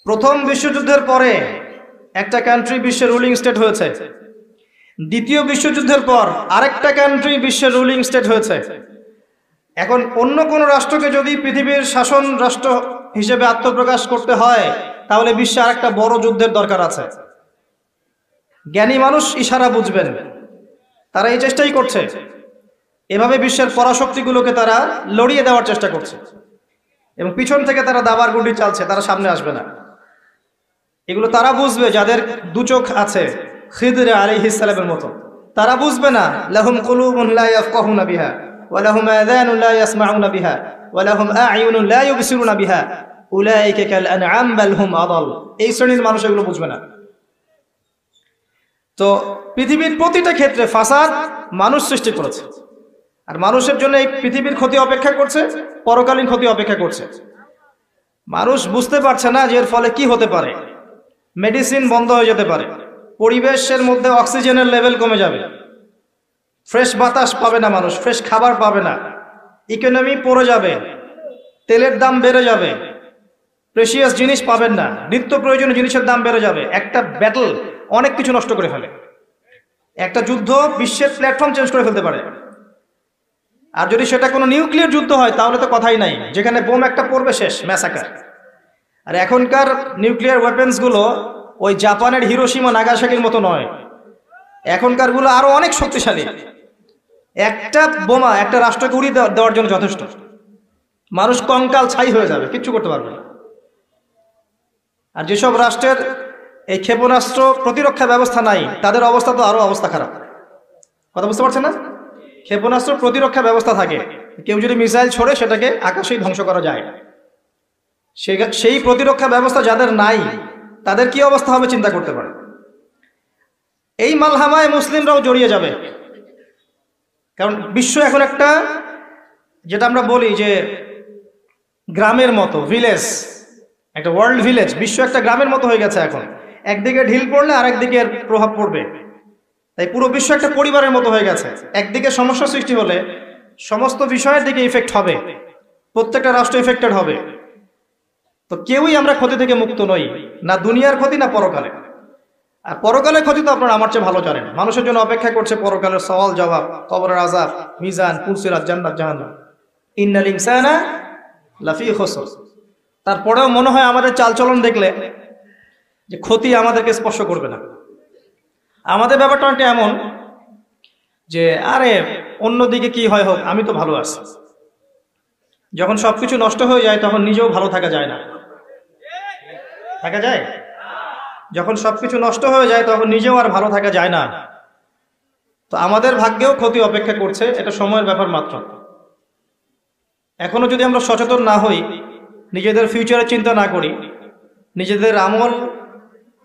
প্রথম বিশ্বযুদ্ধের পরে একটা কান্ট্রি বিশ্বের রুলিং স্টেট হয়েছে, দ্বিতীয় বিশ্বযুদ্ধের পর আরেকটা কান্ট্রি বিশ্বের রুলিং স্টেট হয়েছে। এখন অন্য কোনো রাষ্ট্রকে যদি পৃথিবীর শাসন রাষ্ট্র হিসেবে আত্মপ্রকাশ করতে হয়, তাহলে বিশ্বে আরেকটা বড় যুদ্ধের দরকার আছে। জ্ঞানী মানুষ ইশারা বুঝবেন, তারা এই চেষ্টাই করছে। এভাবে বিশ্বের পরাশক্তিগুলোকে তারা লড়িয়ে দেওয়ার চেষ্টা করছে এবং পিছন থেকে তারা দাবার গুটি চালছে, তারা সামনে আসবে না। এগুলো তারা বুঝবে যাদের দু চোখ আছে, খিদর আলাইহিস সালামের মতো। তারা বুঝবে না লাহুম কুলুবুন লা ইয়াফকাহুনা বিহা ওয়া লাহুম আযানুন লা ইয়াসমাউনা বিহা ওয়া লাহুম আ'য়ুনুন লা ইউবসিরুনা বিহা উলাইকা কাল আনআম বাল হুম আদাল। এই শ্রেণীর মানুষ এগুলো বুঝবে না। তো পৃথিবীর প্রতিটা ক্ষেত্রে ফাসাদ মানুষ সৃষ্টি করেছে, আর মানুষের জন্য এই পৃথিবীর ক্ষতি অপেক্ষা করছে, পরকালীন ক্ষতি অপেক্ষা করছে। মানুষ বুঝতে পারছে না যে এর ফলে কি হতে পারে। মেডিসিন বন্ধ হয়ে যেতে পারে, পরিবেশের মধ্যে অক্সিজেনের লেভেল কমে যাবে, ফ্রেশ বাতাস পাবে না মানুষ, ফ্রেশ খাবার পাবে না, ইকোনমি পড়ে যাবে, তেলের দাম বেড়ে যাবে, প্রেশিয়াস জিনিস পাবেন না, নিত্য প্রয়োজনীয় জিনিসের দাম বেড়ে যাবে। একটা ব্যাটল অনেক কিছু নষ্ট করে ফেলে, একটা যুদ্ধ বিশ্বের প্ল্যাটফর্ম চেঞ্জ করে ফেলতে পারে। আর যদি সেটা কোনো নিউক্লিয়ার যুদ্ধ হয় তাহলে তো কথাই নাই, যেখানে বোম একটা পড়বে শেষ, ম্যাসাকার। আর এখনকার নিউক্লিয়ার ওয়েপেন্সগুলো ওই জাপানের হিরোশিমা নাগাসাকির মতো নয়, এখনকারগুলো আরো অনেক শক্তিশালী। একটা বোমা একটা রাষ্ট্রকে উড়িয়ে দেওয়ার জন্য যথেষ্ট, মানুষ কঙ্কাল ছাই হয়ে যাবে, কিচ্ছু করতে পারবে না। আর যেসব রাষ্ট্রের এই ক্ষেপণাস্ত্র প্রতিরক্ষা ব্যবস্থা নাই, তাদের অবস্থা তো আরো অবস্থা খারাপ। কথা বুঝতে পারছেন না? ক্ষেপণাস্ত্র প্রতিরক্ষা ব্যবস্থা থাকে, কেউ যদি মিসাইল ছোড়ে সেটাকে আকাশেই ধ্বংস করা যায়। সেই প্রতিরক্ষা ব্যবস্থা যাদের নাই, তাদের কি অবস্থা হবে চিন্তা করতে পারে। এই মালহামায় মুসলিমরাও জড়িয়ে যাবে, কারণ বিশ্ব এখন একটা, যেটা আমরা বলি যে গ্রামের মতো, ভিলেজ, একটা ওয়ার্ল্ড ভিলেজ, বিশ্ব একটা গ্রামের মতো হয়ে গেছে এখন। একদিকে ঢিল পড়লে আরেকদিকে প্রভাব পড়বে, তাই পুরো বিশ্ব একটা পরিবারের মতো হয়ে গেছে। একদিকে সমস্যা সৃষ্টি হলে সমস্ত বিষয়ের দিকে ইফেক্ট হবে, প্রত্যেকটা রাষ্ট্র ইফেক্টেড হবে। তো কেউই আমরা ক্ষতি থেকে মুক্ত নই, না দুনিয়ার ক্ষতি না পরকালে। আর পরকালের ক্ষতি তো আপনারা আমার চেয়ে ভালো জানেন। মানুষের জন্য অপেক্ষা করছে পরকালের সওয়াল জবাব, কবরের আযাব, মিজান, পুলসিরাত, জান্নাত, জাহান্নাম। ইন্নাল ইনসানা লাফি খুসর। তারপরেও মনে হয় আমাদের চালচলন দেখলে যে ক্ষতি আমাদেরকে স্পর্শ করবে না। আমাদের ব্যাপারটা অনেকটা এমন যে আরে অন্যদিকে কি হয় হোক, আমি তো ভালো আছি। যখন সবকিছু নষ্ট হয়ে যায় তখন নিজেও ভালো থাকা যায় না। থাকা যায়? যখন সবকিছু নষ্ট হয়ে যায় তখন নিজেও আর ভালো থাকা যায় না। তো আমাদের ভাগ্যেও ক্ষতি অপেক্ষা করছে, এটা সময়ের ব্যাপার মাত্র। এখনো যদি আমরা সচেতন না হই, নিজেদের ফিউচারের চিন্তা না করি, নিজেদের আমল,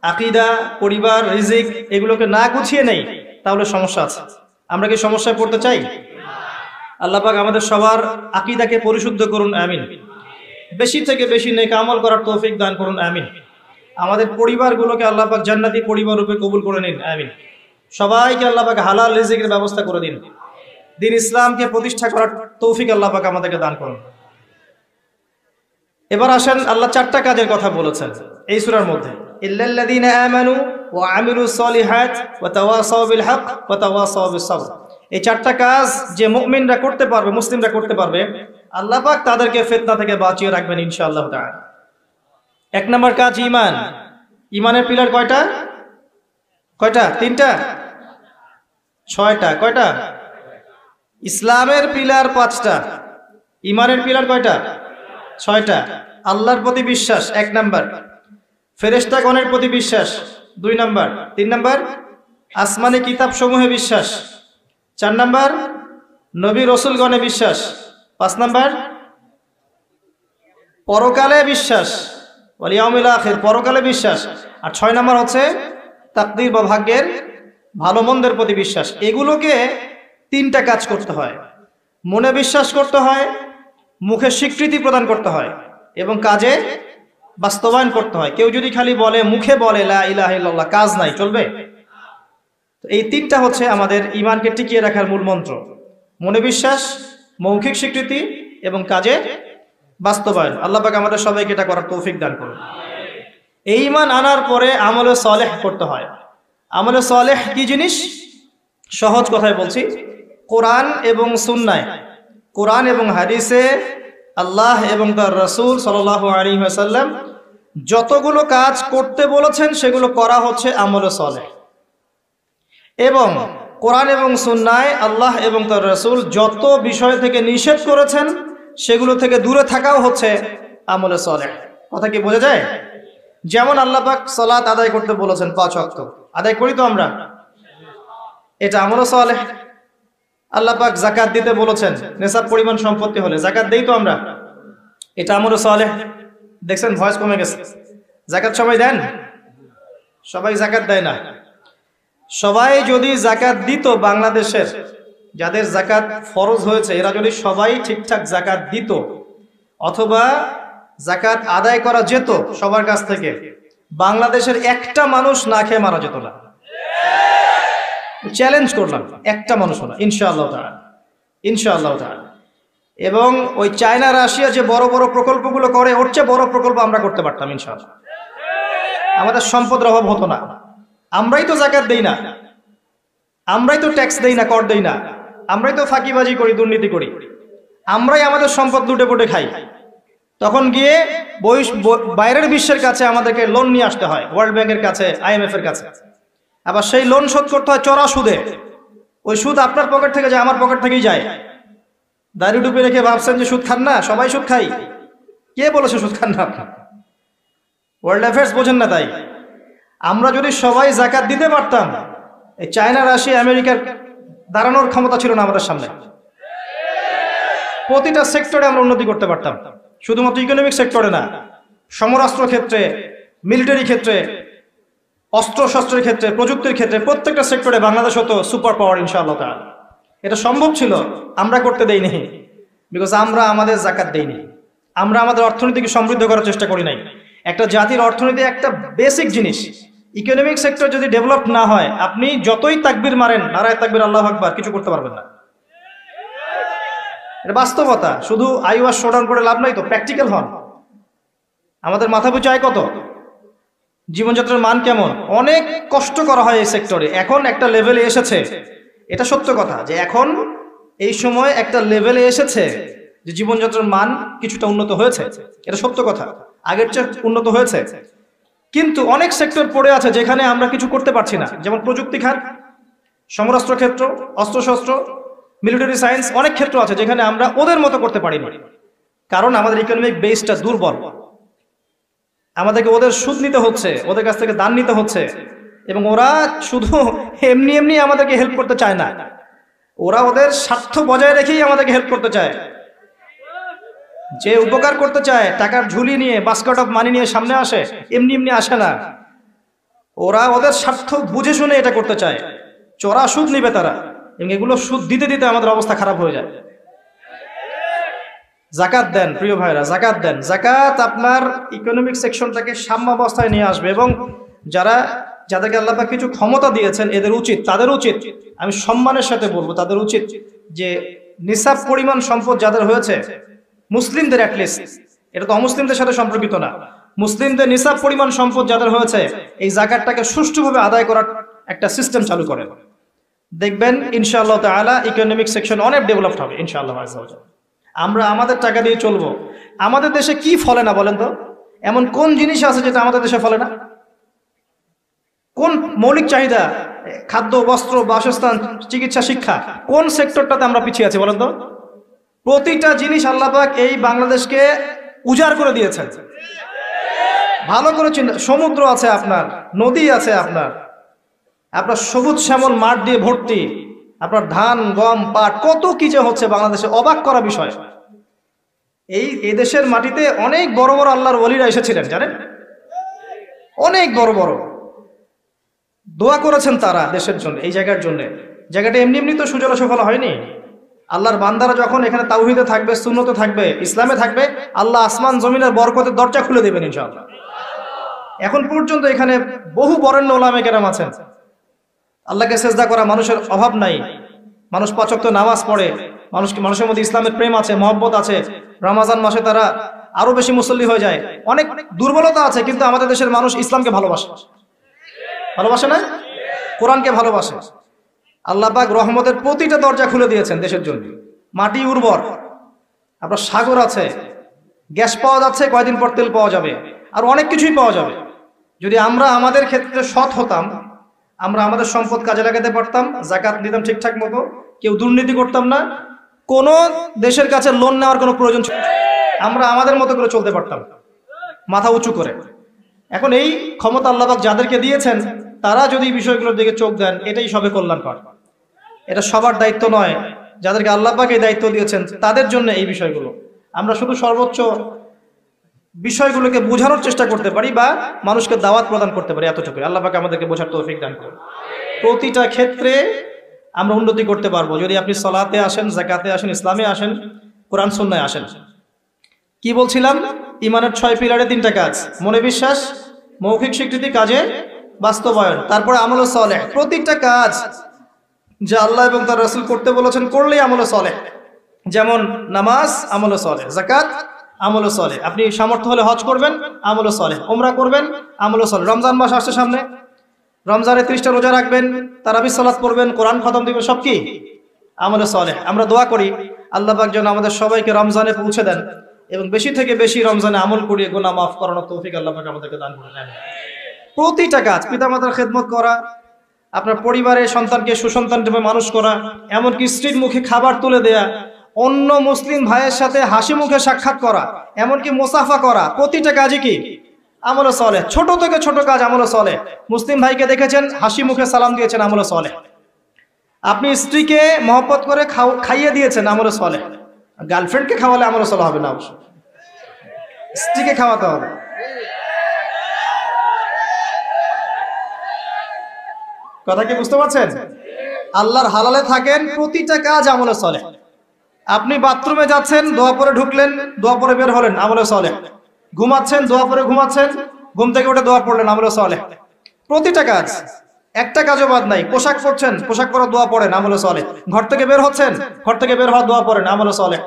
আকীদা, পরিবার, রিজিক এগুলোকে না গুছিয়ে নেই, তাহলে সমস্যা আছে। আমরা কি সমস্যায় পড়তে চাই? আল্লাহ পাক আমাদের সবার আকীদাকে পরিশুদ্ধ করুন, আমিন। বেশি থেকে বেশি নেক আমল করার তৌফিক দান করুন, আমিন। আমাদের পরিবারগুলোকে আল্লাহ পাক জান্নাতি পরিবার রূপে কবুল করে নিন, আমিন। সবাইকে আল্লাহ পাক হালাল রিজিকের ব্যবস্থা করে দিন। দ্বীন ইসলামকে প্রতিষ্ঠা করার তৌফিক আল্লাহ পাক আমাদেরকে দান করুন। এবার আসেন, আল্লাহ চারটা কাজের কথা বলেছেন এই সূরার মধ্যে। ইল্লাল্লাযীনা আমানু ওয়া আমিলুস সলিহাত ওয়া তাওয়াসাউ বিল হক ওয়া তাওয়াসাউ বিস সাবর। এই চারটা কাজ যে মুমিনরা করতে পারবে, মুসলিমরা করতে পারবে, আল্লাহ পাক তাদেরকে ফিতনা থেকে বাঁচিয়ে রাখবেন ইনশাআল্লাহ তাআলা। এক নম্বর কাজ ঈমান। ঈমানের পিলার কয়টা? কয়টা? তিনটা? ছয়টা? কয়টা? ইসলামের পিলার পাঁচটা, ঈমানের পিলার কয়টা? ছয়টা। আল্লাহর প্রতি বিশ্বাস এক নাম্বার, ফেরেশতাগণের প্রতি বিশ্বাস দুই নাম্বার, তিন নাম্বার আসমানি কিতাব সমূহে বিশ্বাস, চার নাম্বার নবী রাসূলগণে বিশ্বাস, পাঁচ নাম্বার পরকালে বিশ্বাস, ওয়াল ইয়াউমিল আখির, পরকালে বিশ্বাস, আর ছয় নাম্বার হচ্ছে তাকদীর বা ভাগ্যের ভালো মন্দের প্রতি বিশ্বাস। এগুলোকে তিনটা কাজ করতে হয়। মনে বিশ্বাস করতে হয়, মুখে স্বীকৃতি প্রদান করতে হয় এবং কাজে বাস্তবায়ন করতে হয়। কেউ যদি খালি বলে, মুখে বলে লা ইলাহা ইল্লাল্লাহ, কাজ নাই, চলবে? তো এই তিনটা হচ্ছে আমাদের ঈমানকে টিকিয়ে রাখার মূল মন্ত্র। মনে বিশ্বাস, মৌখিক স্বীকৃতি এবং কাজে বাস্তবায়ন। আল্লাহ পাক আমাদের সবাইকে এটা করার তৌফিক দান করুন। এই ঈমান আনার পরে আমলে সালেহ করতে হয়। আমলে সালেহ কি জিনিস? সহজ কথায় বলছি, কোরআন এবং সুন্নায়, কোরআন এবং হাদিসে আল্লাহ এবং তার রাসূল সাল্লাল্লাহু আলাইহি ওয়াসাল্লাম যতগুলো কাজ করতে বলেছেন সেগুলো করা হচ্ছে আমলে সালেহ। এবং কোরআন এবং সুন্নায় আল্লাহ এবং তার রাসূল যত বিষয় থেকে নিষেধ করেছেন সেগুলো থেকে দূরে থাকাও হচ্ছে আমলে সালেহ। কথা কি বোঝা যায়? যেমন আল্লাহ পাক সালাত আদায় করতে বলেছেন 5 ওয়াক্ত, আদায় করি তো আমরা, এটা আমলে সালেহ। আল্লাহ পাক যাকাত দিতে বলেছেন, নিসাব পরিমাণ সম্পত্তি হলে যাকাত দেই তো আমরা, এটা আমলে সালেহ। দেখছেন ভয়েস কমে গেছে। যাকাত সবাই দেন? সবাই যাকাত দেয় না। সবাই যদি যাকাত দিত, বাংলাদেশের যাদের যাকাত ফরজ হয়েছে এরা যদি সবাই ঠিকঠাক যাকাত দিত, অথবা যাকাত আদায় করা যেত সবার কাছ থেকে, বাংলাদেশের একটা মানুষ না খেয়ে মারা যেত না। চ্যালেঞ্জ করলাম, একটা মানুষ না, ইনশাআল্লাহ তাআলা, ইনশাআল্লাহ তাআলা। এবং ওই চায়না রাশিয়া যে বড় বড় প্রকল্পগুলো করে, ওর চেয়ে বড় প্রকল্প আমরা করতে পারতাম ইনশাআল্লাহ। আমাদের সম্পদের অভাব হতো না। আমরাই তো যাকাত দেই না, আমরাই তো ট্যাক্স দেই না, কর দেই না, আমরাই তো ফাঁকিবাজি করি, দুর্নীতি করি, আমরাই আমাদের সম্পদ লুটে পুটে খাই। তখন গিয়ে বাইরের বিশ্বের কাছে আমাদেরকে লোন নিয়ে আসতে হয়, ওয়ার্ল্ড ব্যাংকের কাছে, IMF এর কাছে। আবার সেই লোন শোধ করতে হয় চড়া সুদে। ওই সুদ আপনার পকেট থেকে যায়, আমার পকেট থেকেই যায়। দাড়ি টুপি রেখে ভাবছেন যে সুদ খান না, সবাই সুদ খাই। কে বলেছে সুদ খান না? আপনার ওয়ার্ল্ড অ্যাফেয়ার্স বোঝেন না। তাই আমরা যদি সবাই যাকাত দিতে পারতাম, এই চায়না, রাশিয়া, আমেরিকার দাঁড়ানোর ক্ষমতা ছিল না আমাদের সামনে। প্রতিটা সেক্টরে আমরা উন্নতি করতে পারতাম, শুধুমাত্র ইকোনমিক সেক্টরে না, সমরাস্ত্র ক্ষেত্রে, মিলিটারি ক্ষেত্রে, অস্ত্র শস্ত্রের ক্ষেত্রে, প্রযুক্তির ক্ষেত্রে, প্রত্যেকটা সেক্টরে বাংলাদেশ হতো সুপার পাওয়ার ইনশাআল্লাহ তাআলা। এটা সম্ভব ছিল, আমরা করতে দেইনি, বিকজ আমরা আমাদের যাকাত দেইনি। আমরা আমাদের অর্থনীতিকে সমৃদ্ধ করার চেষ্টা করি নাই। একটা জাতির অর্থনীতি একটা বেসিক জিনিস। ইকোনমিক সেক্টর যদি ডেভেলপ না হয়, আপনি যতই তাকবীর মারেন, নারায়ে তাকবীর, আল্লাহু আকবার, কিছু করতে পারবেন না। এটা বাস্তবতা। শুধু আইওয়াস শোডাউন করে লাভ নাই তো, প্র্যাকটিক্যাল হন। আমাদের মাথা পিছু আয় কত, জীবনযাত্রার মান কেমন, অনেক কষ্ট করা হয় এই সেক্টরে। এখন একটা লেভেলে এসেছে, এটা সত্য কথা, যে এখন এই সময় একটা লেভেলে এসেছে যে জীবনযাত্রার মান কিছুটা উন্নত হয়েছে, এটা সত্য কথা, আগের চেয়ে উন্নত হয়েছে। কিন্তু অনেক সেক্টর পড়ে আছে যেখানে আমরা কিছু করতে পারছি না, যেমন প্রযুক্তি খাত, সমরাস্ত্র ক্ষেত্র, অস্ত্রশস্ত্র, মিলিটারি সায়েন্স, অনেক ক্ষেত্র আছে যেখানে আমরা ওদের মতো করতে পারিনি, কারণ আমাদের ইকোনমিক বেসটা দুর্বল। আমাদেরকে ওদের সুদ নিতে হচ্ছে, ওদের কাছ থেকে দান নিতে হচ্ছে, এবং ওরা শুধু এমনি এমনি আমাদেরকে হেল্প করতে চায় না, ওরা ওদের স্বার্থ বজায় রেখেই আমাদেরকে হেল্প করতে চায়। যে উপকার করতে চায়, টাকার ঝুলি নিয়ে, বাস্কেট অফ মানি নিয়ে সামনে আসে, এমনি এমনি আসে না। ওরা ওদের স্বার্থ বুঝে শুনে এটা করতে চায়, চড়া সুদ নিবে তারা, এবং এগুলো সুদ দিতে দিতে আমাদের অবস্থা খারাপ হয়ে যায়। যাকাত দেন প্রিয় ভাইরা, যাকাত দেন। যাকাত আপনার ইকোনমিক সেকশনটাকে সাম্যাবস্থায় নিয়ে আসবে, এবং যাদেরকে আল্লাহ পাক কিছু ক্ষমতা দিয়েছেন, তাদের উচিত, আমি সম্মানের সাথে বলবো, তাদের উচিত যে নিসাব পরিমাণ সম্পদ যাদের হয়েছে, মুসলিমদের অ্যাটলিস্ট, এটা তো অমুসলিমদের সাথে সম্পর্কিত না, মুসলিমদের নিসাব পরিমাণ সম্পদ যাদের হয়েছে, এই যাকাতটাকে সুষ্ঠুভাবে আদায় করার একটা সিস্টেম চালু করেন। দেখবেন ইনশাআল্লাহ তাআলা ইকোনমিক সেকশন অনেক ডেভেলপড হবে ইনশাআল্লাহ। আমরা আমাদের টাকা দিয়ে চলবো। আমাদের দেশে কি ফলে না বলেন তো? এমন কোন জিনিস আছে যেটা আমাদের দেশে ফলে না? কোন মৌলিক চাহিদা, খাদ্য, বস্ত্র, বাসস্থান, চিকিৎসা, শিক্ষা, কোন সেক্টরটাতে আমরা পিছিয়ে আছি বলেন তো? প্রতিটা জিনিস আল্লাহ পাক এই বাংলাদেশকে উজাড় করে দিয়েছেন। ভালো করে চিন্তা, সমুদ্র আছে আপনার, নদী আছে আপনার সবুজ শ্যামল মাঠ দিয়ে ভর্তি, আপনার ধান, গম, পাট, কত কি যে হচ্ছে বাংলাদেশে, অবাক করা বিষয়। এই দেশের মাটিতে অনেক বড় বড় আল্লাহর ওলিরা এসেছিলেন, জানেন? অনেক বড় বড় দোয়া করেছেন তারা দেশের জন্য, এই জায়গার জন্য। জায়গাটা এমনি এমনি তো সুজলা সুফলা হয়নি। আল্লাহর বান্দারা যখন এখানে তাওহীদে থাকবে, সুন্নতে থাকবে, ইসলামে থাকবে, আল্লাহ আসমান জমিনের বরকতের দরজা খুলে দেবেন ইনশাআল্লাহ। এখন পর্যন্ত এখানে বহু বরেণ্য ওলামা কেরাম আছেন, আল্লাহকে সেজদা করা মানুষের অভাব নাই, মানুষ 5 ওয়াক্ত নামাজ পড়ে, মানুষের মধ্যে ইসলামের প্রেম আছে, মহব্বত আছে। রমাজান মাসে তারা আরো বেশি মুসল্লি হয়ে যায়। অনেক দুর্বলতা আছে, কিন্তু আমাদের দেশের মানুষ ইসলামকে ভালোবাসে, ভালোবাসে না? কোরআনকে ভালোবাসে। আল্লাহ পাক রহমতের প্রতিটা দরজা খুলে দিয়েছেন দেশের জন্য। মাটি উর্বর, আপনার সাগর আছে, গ্যাস পাওয়া যাচ্ছে, কয়দিন পর তেল পাওয়া যাবে, আর অনেক কিছুই পাওয়া যাবে। যদি আমরা আমাদের ক্ষেত্রে সৎ হতাম, আমরা আমাদের সম্পদ কাজে লাগাতে পারতাম, যাকাত দিতাম ঠিকঠাক মতো, কেউ দুর্নীতি করতাম না, কোন দেশের কাছে লোন নেওয়ার কোনো প্রয়োজন ছিল না, আমরা আমাদের মতো করে চলতে পারতাম মাথা উঁচু করে। এখন এই ক্ষমতা আল্লাহ পাক যাদেরকে দিয়েছেন, তারা যদি বিষয়গুলোর দিকে চোখ দেন, এটাই সবে কল্যাণকর। এটা সবার দায়িত্ব নয়, যাদেরকে আল্লাহ পাক এই দায়িত্ব দিয়েছেন তাদের জন্য এই বিষয়গুলো। আমরা শুধু সর্বোচ্চ বিষয়গুলোকে বোঝানোর চেষ্টা করতে পারি বা মানুষকে দাওয়াত প্রদান করতে পারি, এতটুকু। আল্লাহ পাক আমাদেরকে বোঝার তৌফিক দান করুন। প্রতিটা ক্ষেত্রে আমরা উন্নতি করতে পারবো যদি আপনি সালাতে আসেন, যাকাতে আসেন, ইসলামে আসেন, কোরআন সুন্নাহে আসেন। কি বলছিলাম? ইমানের 6 পিলারে 3টা কাজ: মনে বিশ্বাস, মৌখিক স্বীকৃতি, কাজে বাস্তবায়ন, তারপরে আমল সালেহ। প্রতিটা কাজ যা আল্লাহ এবং তার রাসূল করতে বলেছেন করলেই আমল সালেহ। যেমন নামাজ, আমল সালেহ; যাকাত, আমল সালেহ; আপনি সামর্থ্য হলে হজ করবেন, আমল সালেহ; উমরা করবেন, আমল সালেহ। রমজান মাস আসছে সামনে, রমজানে 30টা রোজা রাখবেন, তারাবির সালাত পড়বেন, কোরআন খতম দিবেন, সব কি আমল সালেহ। আমরা দোয়া করি আল্লাহ পাক যেন আমাদের সবাইকে রমজানে পৌঁছে দেন এবং বেশি থেকে বেশি রমজানে আমল করিয়ে গুনাহ মাফ করানোর তৌফিক আল্লাহ পাক আমাদেরকে দান করে দেন। প্রতিটা কাজ, পিতামাতার খেদমত করা, আপনার পরিবারের সন্তানকে সুসন্তান রূপে মানুষ করা, এমনকি স্ত্রীর মুখে খাবার তুলে দেয়া, অন্য মুসলিম ভাইয়ের সাথে হাসি মুখে সাক্ষাৎ করা, এমনকি মুসাফা করা, প্রতিটা কাজই কি আমল সালেহ। ছোট থেকে ছোট কাজ আমল সালেহ। মুসলিম ভাইকে দেখেছেন, হাসি মুখে সালাম দিয়েছেন, আমল সালেহ। আপনি স্ত্রীকে মহব্বত করে খাইয়ে দিয়েছেন, আমল সালেহ। গার্লফ্রেন্ডকে খাওয়ালে আমল সালেহ হবে না, অবশ্য স্ত্রীকে খাওয়াতে হবে। কথা কি বুঝতে পারছেন? আল্লাহর হালালে থাকেন, প্রতিটা কাজ আমল সালেহ। আপনি বাথরুমে যাচ্ছেন, দোয়া পরে ঢুকলেন, দোয়া পরে বের হলেন, আমল সালেহ। ঘুমাচ্ছেন, দোয়া পরে ঘুমাচ্ছেন, ঘুম থেকে উঠে দোয়া পড়লেন, আমল সালেহ। প্রতিটা কাজ, একটা কাজও বাদ নাই। পোশাক পরছেন, পোশাক পরে দোয়া পড়েন, আমল সালেহ। ঘর থেকে বের হচ্ছেন, ঘর থেকে বের হওয়ার দোয়া পড়েন, আমল সালেহ।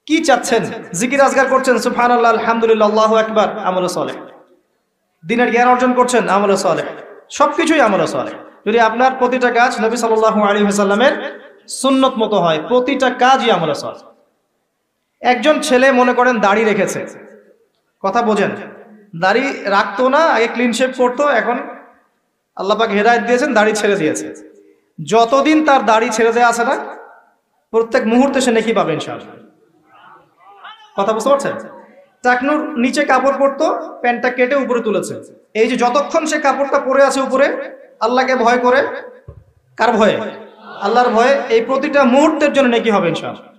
কি চাচ্ছেন? জিকির আজগার করছেন, সুবহানাল্লাহ, আলহামদুলিল্লাহ, আল্লাহু আকবার, আমল সালেহ। দ্বীনের জ্ঞান অর্জন করছেন, আমল সালেহ। সবকিছুই আমল সালেহ। যদি আপনার প্রতিটা কাজ নবী সাল্লাল্লাহু আলাইহি ওয়াসাল্লামের সুন্নত মতো হয়, প্রতিটা কাজই আমল সালেহ। একজন ছেলে মনে করেন দাড়ি রেখেছে, কথা বোঝেন, দাড়ি রাখতো না, আগে ক্লিন শেভ করতো, এখন আল্লাহ পাক হেদায়েত দিয়েছেন, দাড়ি ছেড়ে দিয়েছে। যতদিন তার দাড়ি ছেড়ে দেয়া আছে না, প্রত্যেক মুহূর্তে সে নেকি পাবে ইনশাআল্লাহ। কথা বুঝতে পারছেন? টাকনুর নিচে কাপড় পরতো, প্যান্টটা কেটে উপরে তুলেছে। এই যে যতক্ষণ সে কাপড়টা পরে আছে উপরে, আল্লাহকে ভয় করে, কার ভয়ে? আল্লাহর ভয়ে, এই প্রতিটা মুহূর্তের জন্য নেকি হবে ইনশাআল্লাহ।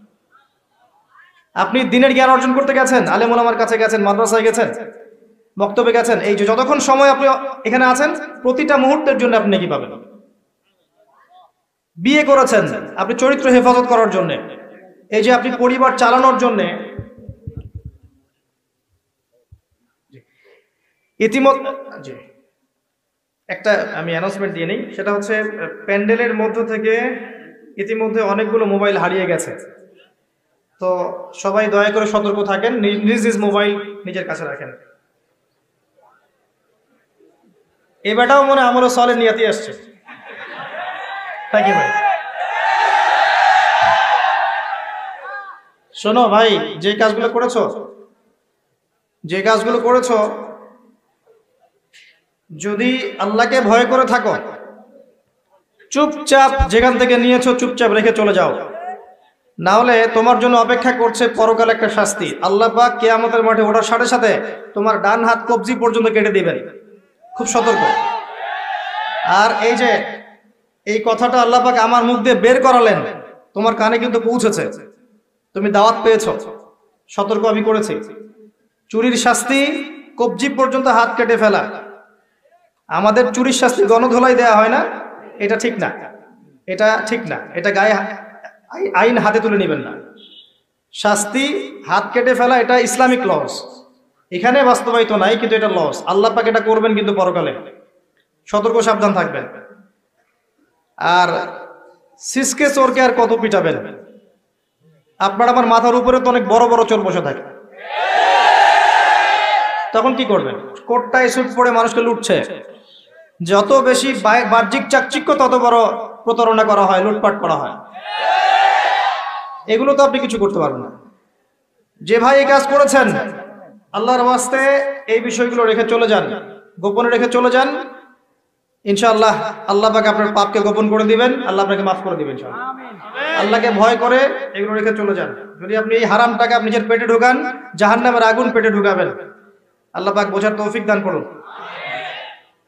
আপনি দ্বীনের জ্ঞান অর্জন করতে গেছেন, আলেম ওলামার কাছে গেছেন, মাদ্রাসায় গেছেন, বক্তব্যে গেছেন, এই যে যতক্ষণ সময় আপনি এখানে আছেন, প্রতিটা মুহূর্তের জন্য আপনি নেকি পাবেন। বিয়ে করেছেন আপনি চরিত্র হেফাজত করার জন্য, এই যে আপনি পরিবার চালানোর জন্য। ইতিমধ্যে একটা আমি অ্যানাউন্সমেন্ট দিয়ে নেই, সেটা হচ্ছে প্যান্ডেলের মধ্য থেকে ইতিমধ্যে অনেকগুলো মোবাইল হারিয়ে গেছে। তো সবাই দয়া করে সতর্ক থাকেন, নিজ নিজ মোবাইল নিজের কাছে রাখেন। এই বেটাও মনে আমল সালেহ নিয়াতি আসছে, তাই কি ভাই? শোনো ভাই, যে কাজগুলো করেছো, যদি আল্লাহকে ভয় করে থাকো, চুপচাপ যেখান থেকে নিয়েছো চুপচাপ রেখে চলে যাও, না হলে তোমার জন্য অপেক্ষা করছে পরকাল একটা শাস্তি। আল্লাহ পাক কিয়ামতের মাঠে ওঠার সাথে সাথে তোমার ডান হাত কবজি পর্যন্ত কেটে দিবেন। খুব সতর্ক। আর এই যে এই কথাটা আল্লাহ পাক আমার মুখ দিয়ে বের করালেন, তোমার কানে কিন্তু পৌঁছেছে, তুমি দাওয়াত পেয়েছো, সতর্ক আমি করেছি। চুরির শাস্তি কবজি পর্যন্ত হাত কেটে ফেলা। আমাদের চুরির শাস্তি গণধোলাই দেয়া হয় না, এটা ঠিক না, এটা ঠিক না, এটা গায়ে আইন হাতে তুলে নেবেন না। শাস্তি হাত কেটে ফেলা, এটা ইসলামিক লস, এখানে বাস্তবায়িত নাই, কিন্তু এটা লস। আল্লাহ পাক এটা করবেন কিন্তু পরকালে, সতর্ক সাবধান থাকবেন। আর সিসকে চোরকে আর কত পিটাবেন? আপনার আমার মাথার উপরে তো অনেক বড় বড় চোর বসে থাকে, তখন কি করবেন? কোটটায় স্যুট পরে মানুষকে লুটছে, যত বেশি বাহ্যিক চাকচিক্য তত বড় প্রতারণা করা হয়, লুটপাট করা হয়। এগুলো তো আপনি কিছু করতে পারবেন না। যে ভাই এই কাজ করেছেন, আল্লাহর ওয়াস্তে এই বিষয়গুলো রেখে চলে যান, গোপনে রেখে চলে যান। ইনশাআল্লাহ আল্লাহ পাক আপনার পাপকে গোপন করে দিবেন, আল্লাহ আপনাকে মাফ করে দিবেন ইনশাআল্লাহ। আল্লাহকে ভয় করে এগুলো রেখে চলে যান। যদি আপনি এই হারাম টাকা আপনি নিজের পেটে ঢুকান, জাহান্নামের আগুন পেটে ঢুকাবেন। আল্লাহ পাক বোঝার তৌফিক দান করুন।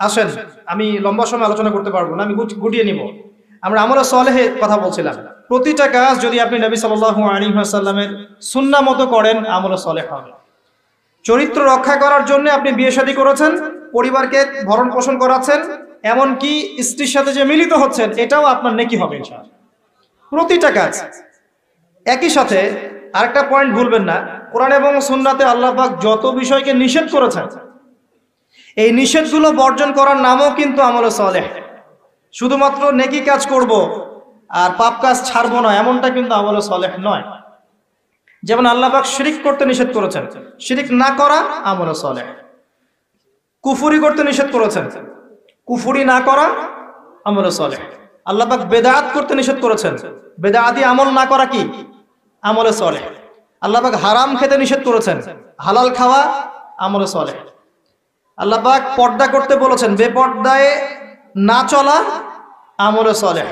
আসেন, আমি লম্বা সময় আলোচনা করতে পারবো না, আমি গুটিয়ে নিব। আমরা আমলে সালেহে কথা বলছিলাম। প্রতিটা কাজ যদি আপনি নবী সাল্লাল্লাহু আলাইহি ওয়াসাল্লামের সুন্নাহ মতো করেন, আমলে সালেহ হবে। চরিত্র রক্ষা করার জন্য আপনি বিয়ে শাদী করেছেন, পরিবারকে ভরণ পোষণ করাচ্ছেন, এমনকি স্ত্রীর সাথে যে মিলিত হচ্ছেন, এটাও আপনার নেকি হবে ইনশাআল্লাহ। প্রতিটা কাজ। একই সাথে আরেকটা পয়েন্ট ভুলবেন না, কোরআন এবং সুন্নাতে আল্লাহ পাক যত বিষয়কে নিষেধ করেছেন, এই নিষেধগুলো বর্জন করার নামও কিন্তু আমলে সালেহ। শুধুমাত্র নেকি কাজ করব আর পাপ কাজ ছাড়বো না, এমনটা কিন্তু আমলে সালেহ নয়। যেমন আল্লাহ পাক শিরিক করতে নিষেধ করেছেন, শিরিক না করা আমলে সালেহ। কুফরি করতে নিষেধ করেছেন, কুফরি না করা আমলে সালেহ। আল্লাহ পাক বেদাত করতে নিষেধ করেছেন, বেদাতি আমল না করা কি আমলে সালেহ। আল্লাহ পাক হারাম খেতে নিষেধ করেছেন, হালাল খাওয়া আমলে সালেহ। আল্লাহ পাক পর্দা করতে বলেছেন, বেপর্দায় না চলা আমলে সালেহ।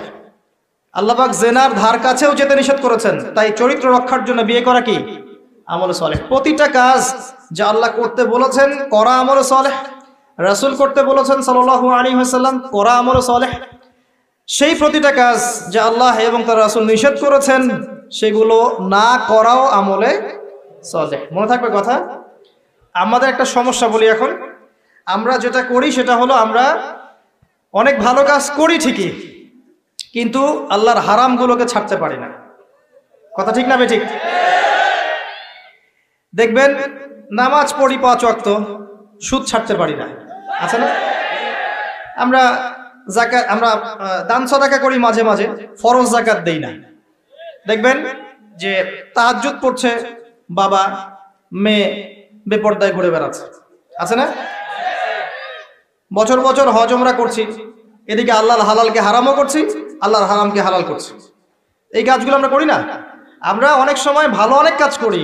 আল্লাহ পাক জিনার ধার কাছেও যেতে নিষেধ করেছেন, তাই চরিত্র রক্ষার জন্য বিয়ে করা কি আমলে সালেহ। প্রতিটা কাজ যা আল্লাহ করতে বলেছেন করা আমলে সালেহ, রাসূল করতে বলেছেন সাল্লাল্লাহু আলাইহি ওয়াসাল্লাম করা আমলে সালেহ। সেই প্রতিটা কাজ যা আল্লাহ এবং তার রাসূল নিষেধ করেছেন সেগুলো না করাও আমলে সালেহ। মনে থাকবে কথা। আমাদের একটা সমস্যা বলি এখন, আমরা যেটা করি সেটা হলো আমরা অনেক ভালো কাজ করি ঠিকই, কিন্তু আল্লাহর হারামগুলোকে ছাড়তে পারি না। কথা ঠিক না বেঠিক? দেখবেন নামাজ পড়ি 5 ওয়াক্ত, সুদ ছাড়তে পারি না, আছে না? আমরা যাকাত, আমরা দান সাদাকা করি মাঝে মাঝে, ফরজ যাকাত দেই না। দেখবেন যে তাহাজ্জুদ পড়ছে বাবা, মেয়ে বেপরদায় ঘুরে বেড়াচ্ছে, আছে না? বছর বছর হজ ওমরা করছি, এদিকে আল্লাহর হালালকে হারামও করছি, আল্লাহর হারামকে হালাল করছি। এই কাজগুলো আমরা করি না। আমরা অনেক সময় ভালো অনেক কাজ করি,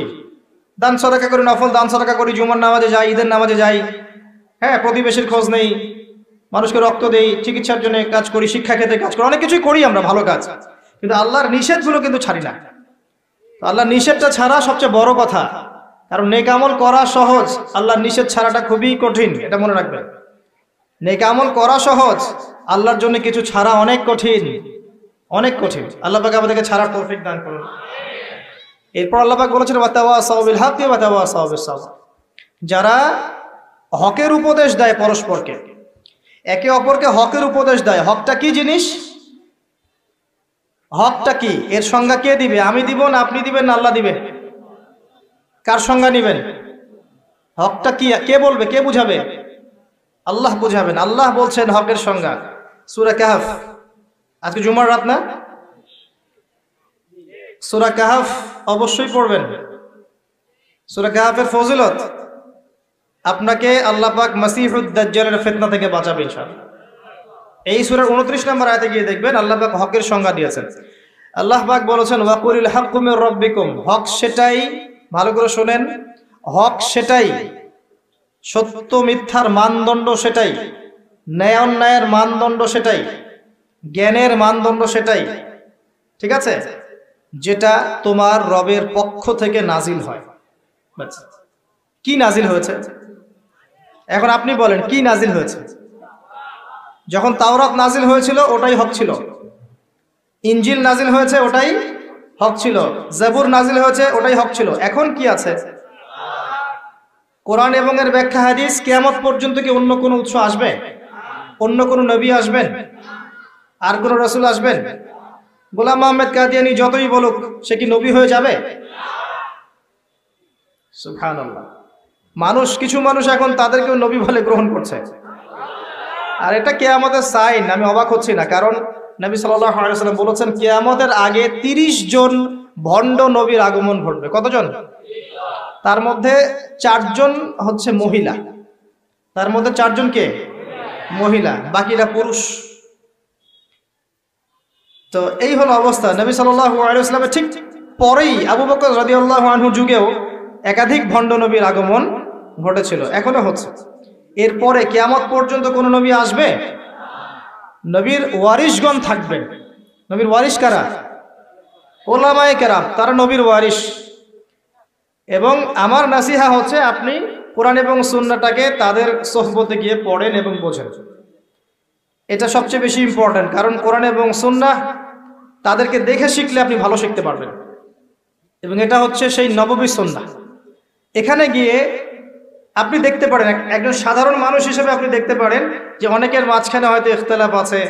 দান সাদাকা করি, নফল দান সাদাকা করি, জুমার নামাজে যাই, ঈদের নামাজে যাই, হ্যাঁ, প্রতিবেশীর খোঁজ নেই, মানুষকে রক্ত দেই, চিকিৎসার জন্য কাজ করি, শিক্ষা ক্ষেত্রে কাজ করি, অনেক কিছুই করি আমরা ভালো কাজ, কিন্তু আল্লাহর নিষেধগুলো কিন্তু ছাড়ি না। আল্লাহর নিষেধটা ছাড়া সবচেয়ে বড় কথা, কারণ নেক আমল করা সহজ, আল্লাহর নিষেধ ছাড়াটা খুবই কঠিন, এটা মনে রাখবেন। নেক আমল করা সহজ, আল্লাহর জন্য কিছু ছাড়া অনেক কঠিন, অনেক কঠিন। আল্লাহ পাক আমাদেরকে ছাড়ার তৌফিক দান করুন। এরপর আল্লাহ পাক বলেছেন ওয়াতাওয়াসাউ বিল হাক্কি ওয়াতাওয়াসাউ বিস সাবর। যারা হকের উপদেশ দেয় পরস্পরকে, একে অপরকে হকের উপদেশ দেয়। হকটা কি জিনিস? হকটা কি? এর সংজ্ঞা কে দিবে? আমি দিব না আপনি দিবেন না আল্লাহ দিবে? কার সংজ্ঞা নেবেন? হকটা কি কে বলবে, কে বুঝাবে? আল্লাহ বুঝাবেন। আল্লাহ বলছেন হকের সংজ্ঞা, সূরা কাহফ। আজকে জুমার রাত না? সূরা কাহফ অবশ্যই পড়বেন। সূরা কাহফের ফজিলত, আপনাকে আল্লাহ পাক মাসিহুদ দাজ্জালের ফিতনা থেকে বাঁচাবে ইনশাআল্লাহ। এই সূরার 29 নম্বর আয়াতে গিয়ে দেখবেন আল্লাহ পাক হকের সংজ্ঞা দিয়েছেন। আল্লাহ পাক বলেছেন ওয়াকুলিল হাক্কু মির রাব্বিকুম। হক সেটাই, ভালো করে শুনেন, হক সেটাই, সত্য মিথ্যার মানদণ্ড সেটাই, ন্যায় অন্যায়ের মানদণ্ড সেটাই, জ্ঞানের মানদণ্ড সেটাই, ঠিক আছে, যেটা তোমার রবের পক্ষ থেকে নাজিল হয়। কি নাজিল হয়েছে? এখন আপনি বলেন কি নাজিল হয়েছে? যখন তাওরাত নাজিল হয়েছিল ওটাই হক ছিল, ইনজিল নাজিল হয়েছে ওটাই হক ছিল, জাবুর নাজিল হয়েছে ওটাই হক ছিল। এখন কি আছে? কোরআন এবং এর ব্যাখ্যা হাদিস। কিয়ামত পর্যন্ত কি অন্য কোনো উৎস আসবে? অন্য কোনো নবী আসবেন? আর কোন রাসূল আসবেন? গোলাম আহমেদ কাদিয়ানী যতই বলুক, সে কি নবী হয়ে যাবে? সুবহানাল্লাহ। মানুষ, কিছু মানুষ এখন তাদেরকেও নবী বলে গ্রহণ করছে, আর এটা কিয়ামতের সাইন। আমি অবাক হচ্ছি না, কারণ নবী সাল্লাল্লাহু আলাইহি ওয়াসাল্লাম বলেছেন কিয়ামতের আগে 30 জন ভণ্ড নবীর আগমন ঘটবে। কতজন? তার মধ্যে 4 জন হচ্ছে মহিলা, তার মধ্যে 4 জন কে মহিলা, বাকিরা পুরুষ। তো এই হলো অবস্থা। নবী সাল্লাল্লাহু আলাইহি ওয়াসাল্লামের ঠিক পরেই আবু বকর রাদিয়াল্লাহু আনহু যুগেও একাধিক ভণ্ড নবীর আগমন ঘটেছিল, এখনো হচ্ছে। এরপরে কিয়ামত পর্যন্ত কোন নবী আসবে? নবীর ওয়ারিশগণ থাকবেন। নবীর ওয়ারিশ কারা? ওলামায়ে কেরাম, তারা নবীর ওয়ারিশ। এবং আমার নাসিহা হচ্ছে আপনি কোরআন এবং সুন্নাহটাকে তাদের সোহবতে গিয়ে পড়েন এবং বোঝেন, এটা সবচেয়ে বেশি ইম্পর্টেন্ট। কারণ কোরআন এবং সুন্নাহ তাদেরকে দেখে শিখলে আপনি ভালো শিখতে পারবেন, এবং এটা হচ্ছে সেই নববী সুন্নাহ। এখানে গিয়ে আপনি দেখতে পারেন, একজন সাধারণ মানুষ হিসেবে আপনি দেখতে পারেন যে অনেকের মাঝখানে হয়তো ইখতিলাফ আছে,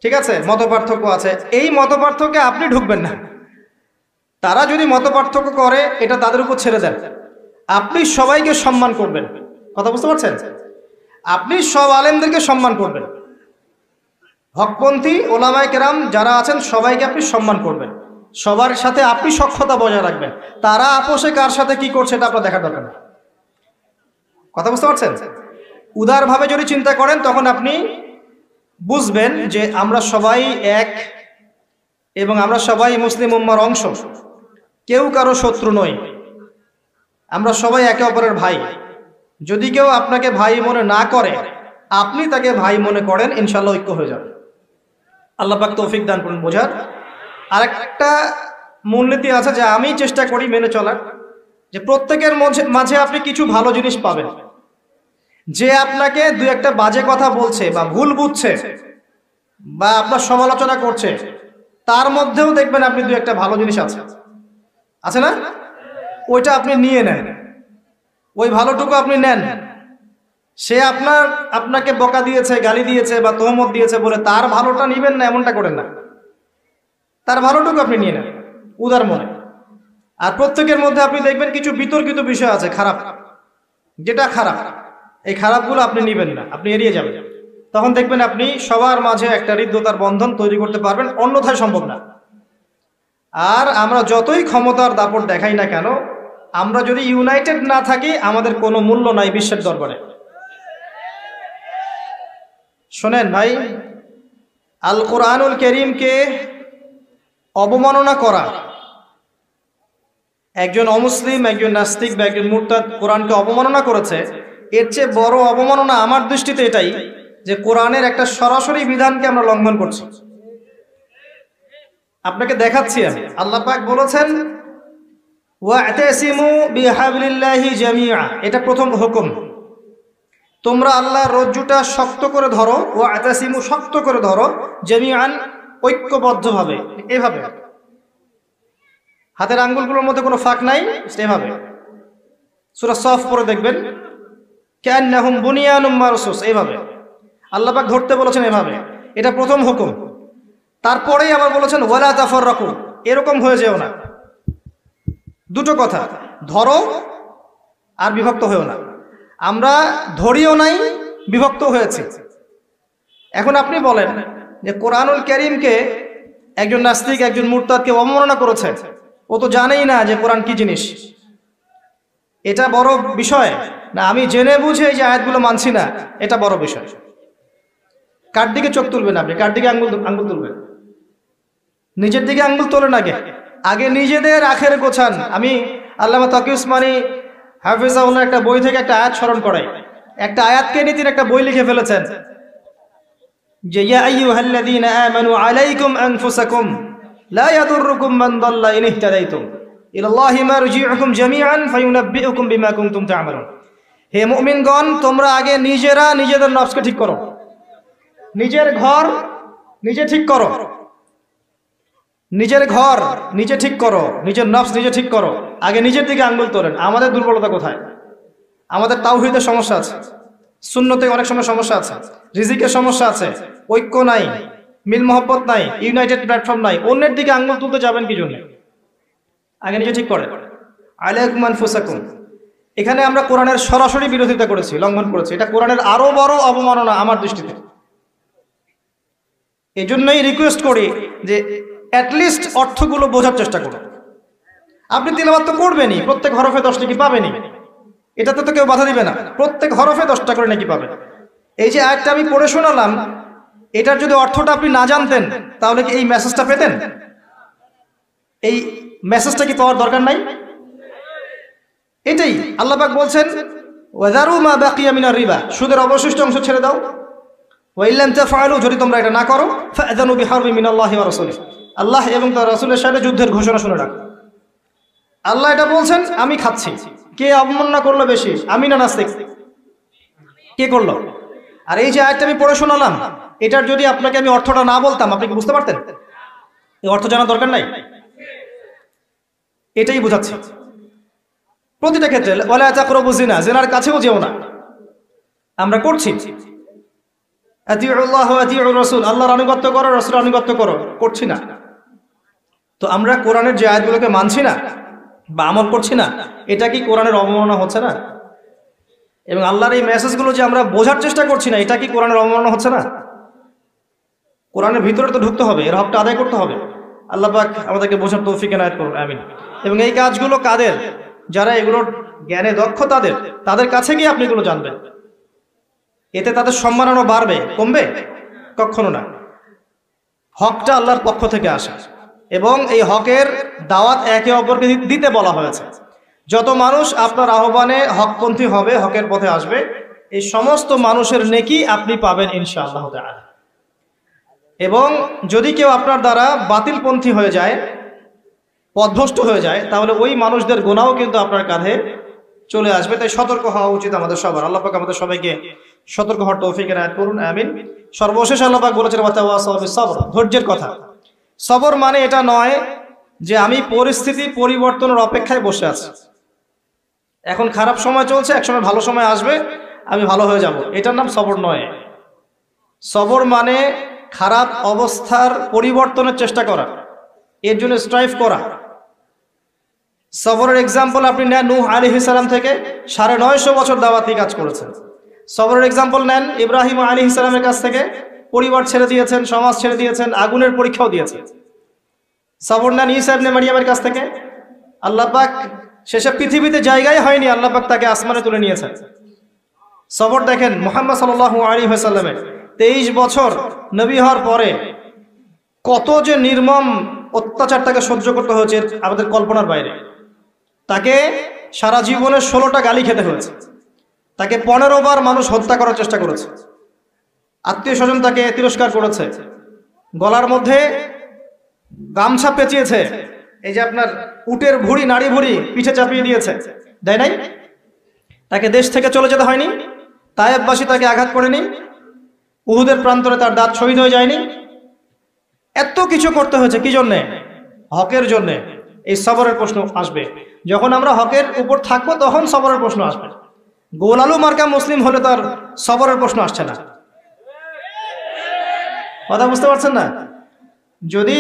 ঠিক আছে, মত পার্থক্য আছে। এই মত পার্থক্যে আপনি ঢুকবেন না। তারা যদি মত পার্থক্য করে এটা তাদের উপর ছেড়ে দেন। আপনি সবাইকে সম্মান করবেন, কথা বুঝতে পারছেন? আপনি সব আলেমদেরকে সম্মান করবেন, হকপন্থী ওলামায়ে কেরাম যারা আছেন সবাইকে আপনি সম্মান করবেন, সবার সাথে আপনি সখ্যতা বজায় রাখবেন। তারা আপোষে কার সাথে কি করছে এটা আপনার দেখার দরকার নেই, কথা বুঝতে পারছেন? উদারভাবে যদি চিন্তা করেন তখন আপনি বুঝবেন যে আমরা সবাই এক এবং আমরা সবাই মুসলিম উম্মার অংশ, কেউ কারো শত্রু নই, আমরা সবাই একে অপরের ভাই। যদি কেউ আপনাকে ভাই মনে না করে, আপনি তাকে ভাই মনে করেন, ইনশাআল্লাহ ঐক্য হয়ে যাবে। আল্লাহ পাক তৌফিক দান করুন বোঝার। আরেকটা মূলনীতি আছে যা আমি চেষ্টা করি মেনে চলার, যে প্রত্যেকের মাঝে আপনি কিছু ভালো জিনিস পাবেন। যে আপনাকে দুই একটা বাজে কথা বলছে বা ভুল বুঝছে বা আপনার সমালোচনা করছে, তার মধ্যেও দেখবেন আপনি দুই একটা ভালো জিনিস আছে না, ওইটা আপনি নিয়ে নেন, ওই ভালোটুকু আপনি নেন। সে আপনাকে বকা দিয়েছে, গালি দিয়েছে বা তোহমত দিয়েছে বলে তার ভালোটা নিবেন না, এমনটা করেন না। তার ভালোটুকু আপনি নিয়ে নেন উদার মনে। আর প্রত্যেকের মধ্যে আপনি দেখবেন কিছু বিতর্কিত বিষয় আছে, খারাপ, যেটা খারাপ, এই খারাপগুলো আপনি নিবেন না, আপনি এড়িয়ে যাবেন। তখন দেখবেন আপনি সবার মাঝে একটা হৃদ্যতার বন্ধন তৈরি করতে পারবেন, অন্যথায় সম্ভব না। আর আমরা যতই ক্ষমতার দাপট দেখাই না কেন, আমরা যদি ইউনাইটেড না থাকি আমাদের কোনো মূল্য নাই বিশ্বের দরবারে। শোনেন ভাই, আল কোরআনুল কারীমকে অবমাননা করা, একজন অমুসলিম, একজন নাস্তিক বা একজন মুরতাদ কোরআনকে অবমাননা করেছে, এর চেয়ে বড় অবমাননা আমার দৃষ্টিতে এটাই যে কোরআনের একটা সরাসরি বিধানকে আমরা লঙ্ঘন করছি। আপনাকে দেখাচ্ছি আমি, আল্লাহ পাক বলেছেন ওয়া'তাসিমু বিহাবলিল্লাহি জামিআ, এটা প্রথম হুকুম। তোমরা আল্লাহর রজ্জুটা শক্ত করে ধরো, ওয়া'তাসিমু শক্ত করে ধরো, জামিআন ঐক্যবদ্ধভাবে, এভাবে হাতের আঙ্গুলগুলোর মধ্যে কোনো ফাঁক নাই, সেভাবে। সূরা সফ পড়ে দেখবেন, কান্নাহুম বুনিয়ানুম মারসুস, এইভাবে আল্লাহ পাক ধরতে বলেছেন, এভাবে। এটা প্রথম হুকুম। তারপরেই আবার বলেছেন ওয়ালা তাফাররাকু, এরকম হয়ে যেও না। দুটো কথা, ধরো আর বিভক্ত হয়েও না। আমরা ধরিও নাই, বিভক্ত হয়েছে। এখন আপনি বলেন যে কোরআনুল কারীমকে একজন নাস্তিক, একজন মুরতাদকে অবমাননা করেছে, ও তো জানেই না যে কোরআন কি জিনিস। এটা বড় বিষয় না আমি জেনে বুঝে এই যে আয়াতগুলো মানছি না, এটা বড় বিষয়। কার দিকে চোখ তুলবেন আপনি? কার দিকে আঙ্গুল তুলবেন? নিজের দিকে আঙ্গুল তোলেন আগে নিজেদের আখের গোছান। আমি আল্লামা তাকি উসমানী হাফিজাহুল্লাহ একটা বই থেকে একটা আয়াত স্মরণ করাই। একটা আয়াতকে নিয়ে তিনি একটা বই লিখে ফেলেছেন যে ইয়া আইয়ুহাল্লাযীনা আমানু আলাইকুম আনফুসাকুম লা ইয়াদুররুকুম মান দাল্লা ইন ইহতাদাইতুম ইলাল্লাহি মারজিউকুম জামিআন ফায়ুনাব্বিউকুম বিমা কুনতুম তা'মালুন। হে মুমিনগণ, তোমরা আগে নিজেরা নিজেদের নফসকে ঠিক করো, নিজের ঘর নিজে ঠিক করো, নিজের ঘর নিজে ঠিক করো, নিজের নফস নিজে ঠিক করো। আগে নিজের দিকে আঙ্গুল তোলেন। আমাদের দুর্বলতা কোথায়? আমাদের তাওহীদের সমস্যা আছে, সুন্নতে অনেক সময় সমস্যা আছে, রিজিকের সমস্যা আছে, ঐক্য নাই, মিল মহব্বত নাই, ইউনাইটেড প্ল্যাটফর্ম নাই। অন্যের দিকে আঙ্গুল তুলতে যাবেন কি জন্য? আগে নিজে ঠিক করেন। আলাইকুম আনফুসাকুম, এখানে আমরা কোরআনের সরাসরি বিরোধিতা করেছি, লঙ্ঘন করেছি। এটা কোরআনের আরো বড় অবমাননা আমার দৃষ্টিতে। এই জন্যই রিকোয়েস্ট করি যে অ্যাটলিস্ট অর্থগুলো বোঝার চেষ্টা করুন। আপনি তিলাওয়াত তো করবেনই, প্রত্যেক হরফে 10 নেকি পাবেনই, এটাতে তো কেউ বাধা দিবে না, প্রত্যেক হরফে 10টা করে নেকি পাবেন। এই যে আয়াতটা আমি পড়ে শোনালাম, এটার যদি অর্থটা আপনি না জানতেন তাহলে কি এই মেসেজটা পেতেন? এই মেসেজটা কি পাওয়ার দরকার নাই? এটাই আল্লাহ পাক বলছেন, ওয়াযারু মা বাকিয়া মিনার রিবা, সুদের অবশিষ্ট অংশ ছেড়ে দাও। ওয়া ইল্লাম তাফআলু, যদি তোমরা এটা না করো, ফাআযানু বিহারবিন মিনাল্লাহি ওয়া রাসূলিহি, আল্লাহ এবং তার রাসূলের সাথে যুদ্ধের ঘোষণা শুনে রাখো। আল্লাহ এটা বলছেন, আমি খাচ্ছি। কে অবমাননা করলো বেশি, আমি না নাস্তিক? কে করলো? আর এই যে আয়াতটা আমি পড়ে শোনালাম, এটার যদি আপনাকে আমি অর্থটা না বলতাম, আপনি কি বুঝতে পারতেন? এই অর্থ জানার দরকার নাই, এটাই বোঝাচ্ছে প্রতিটা ক্ষেত্রে। ওয়ালা তাকরাবু জিনা, জিনার কাছেও যেও না। আমরা করছি, আতিউল্লাহ ওয়া আতিউর রাসূল, আল্লাহর আনুগত্য করো, রাসূলের আনুগত্য করো, করছি না। তো আমরা কোরআনের যে আয়াতগুলোকে মানছি না বা আমল করছি না, এটা কি কোরআনের অবমাননা হচ্ছে না? এবং আল্লাহর এই মেসেজগুলো যে আমরা বোঝার চেষ্টা করছি না, এটা কি কোরআনের অবমাননা হচ্ছে না? কোরআনের ভিতরে তো ঢুকতে হবে, এর হকটা আদায় করতে হবে। আল্লাহ পাক আমাদেরকে বোঝার তৌফিক এনায়েত করুন, আমিন। এবং এই কাজগুলো কাদের, যারা এগুলোর জ্ঞানে দক্ষ, তাদের কাছে গিয়ে আপনি এগুলো জানবেন। এতে তাদের সম্মাননা বাড়বে, কমবে? কখনো না। হকটা আল্লাহর পক্ষ থেকে আসে এবং এই হকের দাওয়াত একে অপরকে দিতে বলা হয়েছে। যত মানুষ আপনার আহ্বানে হকপন্থী হবে, হকের পথে আসবে, এই সমস্ত মানুষের নেকি আপনি পাবেন ইনশাআল্লাহ তাআলা। এবং যদি কেউ আপনার দ্বারা বাতিলপন্থী হয়ে যায়, পথভ্রষ্ট হয়ে যায়, তাহলে ওই মানুষদের গুনাহ কিন্তু আপনার কাঁধে চলে আসবে। তাই সতর্ক হওয়া উচিত আমাদের সবার। আল্লাহ পাক আমাদের সবাইকে সতর্ক হওয়ার তৌফিক এনায়েত করুন, আমিন। সর্বশেষ আল্লাহ পাক বলেছেন ওয়াতাওয়াসাউ বিস-সাবর, ধৈর্যের কথা। সবর মানে এটা নয় যে আমি পরিস্থিতি পরিবর্তনের অপেক্ষায় বসে আছি, এখন খারাপ সময় চলছে, এক সময় ভালো সময় আসবে, আমি ভালো হয়ে যাব, এটার নাম সবর নয়। সবর মানে খারাপ অবস্থার পরিবর্তনের চেষ্টা করা, এর জন্য স্ট্রাইভ করা। সবরের এক্সাম্পল আপনি নেন নূহ আলাইহিস সালাম থেকে 950 বছর দাওয়াতি কাজ করেছেন। সবরের এক্সাম্পল নেন ইব্রাহিম আলাইহিস সালামের কাছ থেকে, পরিবার ছেড়ে দিয়েছেন, সমাজ ছেড়ে দিয়েছেন, আগুনের পরীক্ষাও দিয়েছেন। সবর নেন ঈসা ইবনে মারইয়ামের কাছ থেকে, আল্লাহ পাক শেষে পৃথিবীতে জায়গায় হয়নি, আল্লাহ পাক তাকে আসমানে তুলে নিয়েছেন। সবর দেখেন মুহাম্মদ সাল্লাল্লাহু আলাইহি ওয়াসাল্লামের 23 বছর নবী হওয়ার পরে কত যে নির্মম অত্যাচার তাকে সহ্য করতে হয়েছে আমাদের কল্পনার বাইরে। তাকে সারা জীবনে 16টা গালি খেতে হয়েছে, তাকে 15 বার মানুষ হত্যা করার চেষ্টা করেছে, আত্মীয় স্বজন তাকে তিরস্কার করেছে, গলার মধ্যে গামছা পেঁচিয়েছে, এই যে আপনার উটের ভুঁড়ি, নাড়ি ভুঁড়ি পিঠে চাপিয়ে দিয়েছে, দেয় নাই? তাকে দেশ থেকে চলে যেতে হয়নি, তায়েববাসী তাকে আঘাত করেনি, উহুদের প্রান্তরে তার দাঁত শহীদ হয়ে যায়নি। এত কিছু করতে হয়েছে কি জন্যে? হকের জন্যে। এই সবরের প্রশ্ন আসবে যখন আমরা হকের উপর থাকবো, তখন সবরের প্রশ্ন আসবে। গোল আলু মার্কা মুসলিম হলে তার সবরের প্রশ্ন আসছে না। কথা বুঝতে পারছেন না? যদি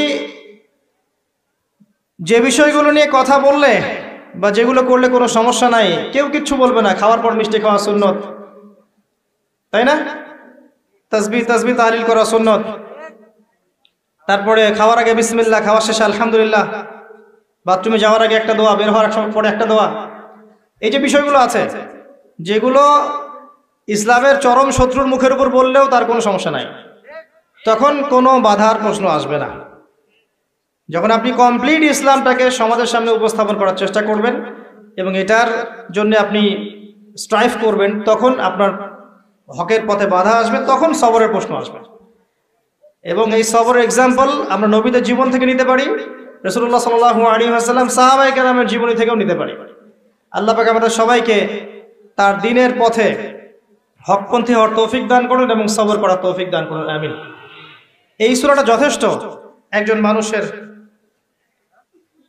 যে বিষয়গুলো নিয়ে কথা বললে বা যেগুলো করলে কোনো সমস্যা নাই, কেউ কিচ্ছু বলবে না, খাওয়ার পর মিষ্টি খাওয়া সুন্নত, তাই না? তাসবিহ তাহলিল করা সুন্নত, তারপরে খাওয়ার আগে বিসমিল্লাহ, খাওয়ার শেষে আলহামদুলিল্লাহ, বাথরুমে যাওয়ার আগে একটা দোয়া, বের হওয়ার পরে একটা দোয়া। এই যে বিষয়গুলো আছে, যেগুলো ইসলামের চরম শত্রুর মুখের উপর বললেও তার কোনো সমস্যা নাই, তখন কোনো বাধার প্রশ্ন আসবে না। যখন আপনি কমপ্লিট ইসলামটাকে সমাজের সামনে উপস্থাপন করার চেষ্টা করবেন এবং এটার জন্য আপনি স্ট্রাইভ করবেন, তখন আপনার হকের পথে বাধা আসবে, তখন সবরের প্রশ্ন আসবে। এবং এই সবরের এক্সাম্পল আমরা নবীদের জীবন থেকে নিতে পারি, রাসূলুল্লাহ সাল্লাল্লাহু আলাইহি ওয়াসাল্লাম সাহাবায়ে কেরামের জীবনী থেকেও নিতে পারি। আল্লাহ পাক আমাদের সবাইকে তার দ্বীনের পথে হকপন্থী হওয়ার তৌফিক দান করুন এবং সবর করার তৌফিক দান করুন, আমিন। এই সূরাটা যথেষ্ট একজন মানুষের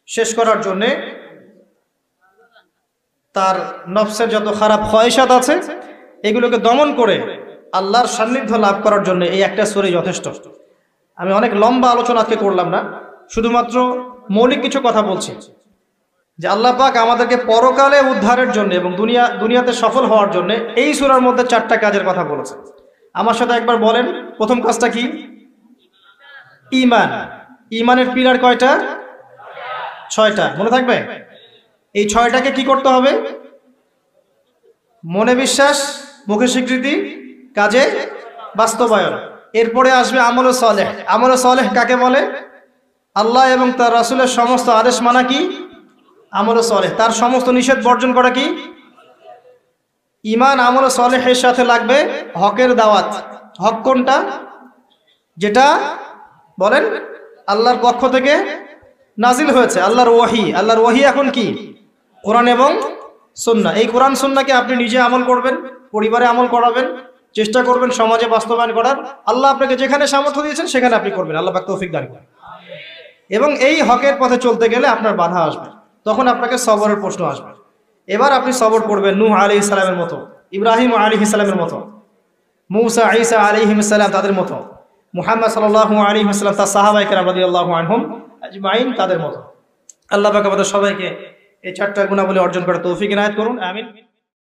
শেষ করার জন্যে। তার নফসের যত খারাপ খয়েশাত আছে এগুলোকে দমন করে আল্লাহর সান্নিধ্য লাভ করার জন্য এই একটা সূরাই যথেষ্ট। আমি অনেক লম্বা আলোচনা আজকে করলাম না, শুধুমাত্র মৌলিক কিছু কথা বলছি যে আল্লাহ পাক আমাদেরকে পরকালে উদ্ধারের জন্য এবং দুনিয়াতে সফল হওয়ার জন্য এই সূরার মধ্যে 4টা কাজের কথা বলেছে। আমার সাথে একবার বলেন, প্রথম কাজটা কি? ঈমান। ঈমানের পিলার কয়টা? 6টা। মনে থাকবে? এই ছয়টাকে কি করতে হবে? মনে বিশ্বাস, মুখে স্বীকৃতি, কাজে বাস্তবায়ন। এরপরে আসবে আমল সালেহ। আমল সালেহ কাকে বলে? আল্লাহ এবং তার রাসূলের সমস্ত আদেশ মানা কি আমল সালেহ। তার সমস্ত নিষেধ বর্জন করা কি? ঈমান। আমল সালেহের সাথে লাগবে হকের দাওয়াত। হক কোনটা? যেটা বলেন আল্লাহর পক্ষ থেকে নাজিল হয়েছে, আল্লাহর ওয়াহি। আল্লাহর ওয়াহি এখন কি? কোরআন এবং সুন্নাহ। এই কোরআন সুন্নাহকে আপনি নিজে আমল করবেন, পরিবারে আমল করাবেন, চেষ্টা করবেন সমাজে বাস্তবায়ন করার। আল্লাহ আপনাকে যেখানে সামর্থ্য দিয়েছেন সেখানে আপনি করবেন। আল্লাহ পাক তৌফিক দান করেন। এবং এই হকের পথে চলতে গেলে আপনার বাধা আসবে, তখন আপনাকে সবরের প্রশ্ন আসবে। এবার আপনি সবর করবেন নূহ আলাইহিস সালামের মতো, ইব্রাহিম আলাইহিস সালামের মতো, মূসা ঈসা আলাইহিস সালাম তাদের মতো, মুহাম্মদ সাল্লাল্লাহু আলাইহি ওয়াসাল্লাম তার সাহাবায়ে কেরাম রাদিয়াল্লাহু আনহুম আজমাইন তাদের মতো। আল্লাহ পাক আমাদের সবাইকে এই চারটা গুণাবলী অর্জন করার তৌফিক ইনায়াত করুন। আমিন।